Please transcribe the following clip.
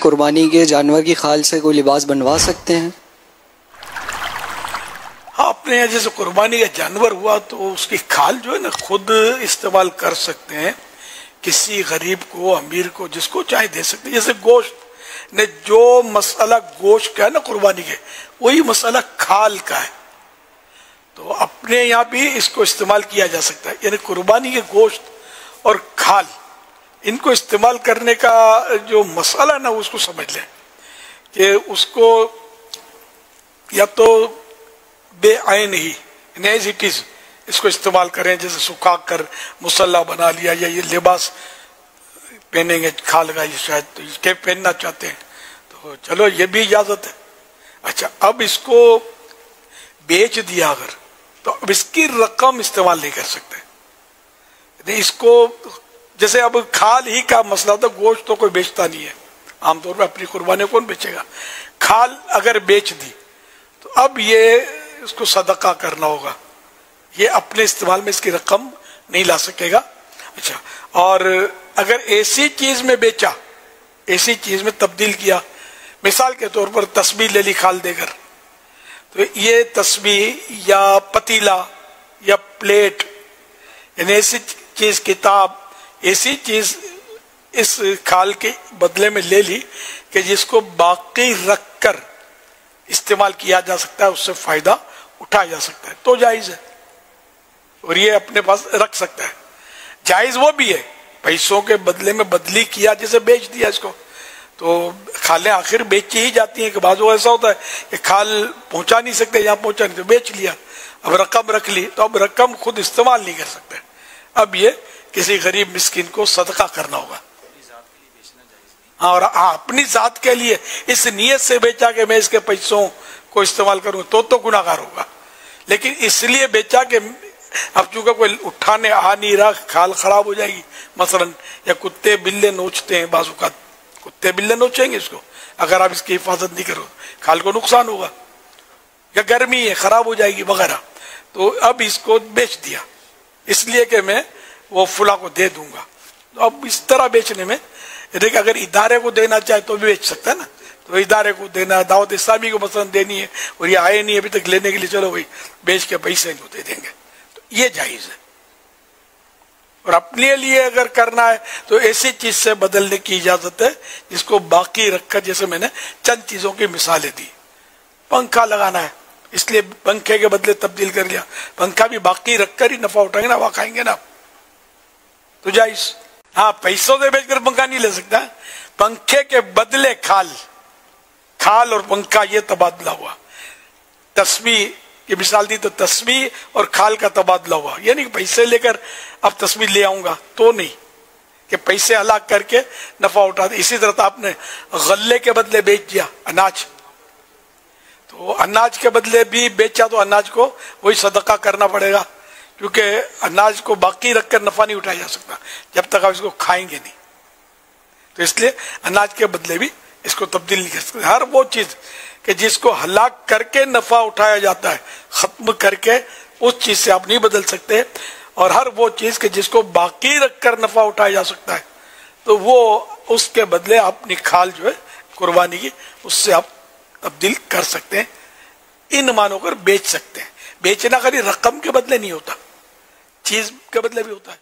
قربانی کے جانور کی کھال سے کوئی لباس بنوا سکتے ہیں؟ ہاں، اپنے یہاں جیسے قربانی کا جانور ہوا تو اس کی کھال جو ہے نا خود استعمال کر سکتے ہیں، کسی غریب کو، امیر کو، جس کو چاہے دے سکتے ہیں۔ جیسے گوشت نے جو مسئلہ گوشت کا ہے نا قربانی کے، وہی مسئلہ کھال کا ہے، تو اپنے یہاں بھی اس کو استعمال کیا جا سکتا ہے۔ یعنی قربانی کے گوشت اور کھال، ان کو استعمال کرنے کا جو مسئلہ نا اس کو سمجھ لیں کہ اس کو یا تو بے عین ہی ایز اٹ از اس کو استعمال کریں، جیسے سکھا کر مسلح بنا لیا، یا یہ لباس پہنیں گے کھال کا، یہ شاید کہ پہننا چاہتے ہیں تو چلو یہ بھی اجازت ہے۔ اچھا، اب اس کو بیچ دیا اگر، تو اب اس کی رقم استعمال نہیں کر سکتے۔ اس کو جیسے اب کھال ہی کا مسئلہ ہوتا، گوشت تو کوئی بیچتا نہیں ہے عام طور پہ، اپنی قربانی کون بیچے گا؟ کھال اگر بیچ دی تو اب یہ اس کو صدقہ کرنا ہوگا، یہ اپنے استعمال میں اس کی رقم نہیں لا سکے گا۔ اچھا، اور اگر ایسی چیز میں بیچا، ایسی چیز میں تبدیل کیا، مثال کے طور پر تسبیح لے لی کھال دے کر، تو یہ تسبیح یا پتیلا یا پلیٹ، یعنی ایسی چیز، کتاب، ایسی چیز اس کھال کے بدلے میں لے لی کہ جس کو باقی رکھ کر استعمال کیا جا سکتا ہے، اس سے فائدہ اٹھایا جا سکتا ہے، تو جائز ہے، اور یہ اپنے پاس رکھ سکتا ہے۔ جائز وہ بھی ہے پیسوں کے بدلے میں بدلی کیا، جیسے بیچ دیا اس کو، تو کھالیں آخر بیچی ہی جاتی ہیں کہ بعض وہ ایسا ہوتا ہے کہ کھال پہنچا نہیں سکتے، یہاں پہنچا نہیں، تو بیچ لیا، اب رقم رکھ لی، تو اب رقم خود استعمال نہیں کر سکتے، اب یہ کسی غریب مسکین کو صدقہ کرنا ہوگا۔ اور اپنی ذات کے لیے اس نیت سے بیچا کہ میں اس کے پیسوں کو استعمال کروں تو گناہ گار ہوگا، لیکن اس لیے بیچا کہ اب چونکہ کوئی اٹھانے آ نہیں رہا، کھال خراب ہو جائے گی مثلا، یا کتے بلے نوچتے ہیں، بعض اوقات کتے بلے نوچیں گے اس کو، اگر آپ اس کی حفاظت نہیں کرو کھال کو نقصان ہوگا، یا گرمی ہے خراب ہو جائے گی وغیرہ، تو اب اس کو بیچ دیا اس لیے کہ میں وہ فلاں کو دے دوں گا، تو اب اس طرح بیچنے میں دیکھ، اگر ادارے کو دینا چاہے تو بھی بیچ سکتا ہے نا، تو ادارے کو دینا، دعوت اسلامی کو مثلا دینی ہے اور یہ آئے نہیں ابھی تک لینے کے لیے، چلو بھائی بیچ کے پیسے ان کو دے دیں گے، تو یہ جائز ہے۔ اور اپنے لیے اگر کرنا ہے تو ایسی چیز سے بدلنے کی اجازت ہے جس کو باقی رکھ کر، جیسے میں نے چند چیزوں کی مثالیں دی، پنکھا لگانا ہے اس لیے پنکھے کے بدلے تبدیل کر لیا، پنکھا بھی باقی رکھ کر ہی نفع اٹھائیں گے نا، ہوا کھائیں گے نا، تو جائز۔ ہاں، پیسوں سے بیچ کر پنکھا نہیں لے سکتا، پنکھے کے بدلے کھال اور پنکھا یہ تبادلہ ہوا۔ تسبیح کی مثال دی تو تسبیح اور کھال کا تبادلہ ہوا، یعنی کہ پیسے لے کر اب تسبیح لے آؤں گا تو نہیں کہ پیسے ہلاک کر کے نفع اٹھا دے۔ اسی طرح آپ نے غلے کے بدلے بیچ دیا اناج، تو اناج کے بدلے بھی بیچا تو اناج کو وہی صدقہ کرنا پڑے گا، کیونکہ اناج کو باقی رکھ کر نفع نہیں اٹھایا جا سکتا جب تک آپ اس کو کھائیں گے نہیں، تو اس لیے اناج کے بدلے بھی اس کو تبدیل نہیں کر سکتے۔ ہر وہ چیز کہ جس کو ہلاک کر کے نفع اٹھایا جاتا ہے، ختم کر کے، اس چیز سے آپ نہیں بدل سکتے، اور ہر وہ چیز کہ جس کو باقی رکھ کر نفع اٹھایا جا سکتا ہے، تو وہ اس کے بدلے اپنی کھال جو ہے قربانی کی، اس سے آپ تبدیل کر سکتے ہیں، ان مانوں کر بیچ سکتے ہیں۔ بیچنا خالی رقم کے بدلے نہیں ہوتا، چیز کے بدلے بھی ہوتا ہے۔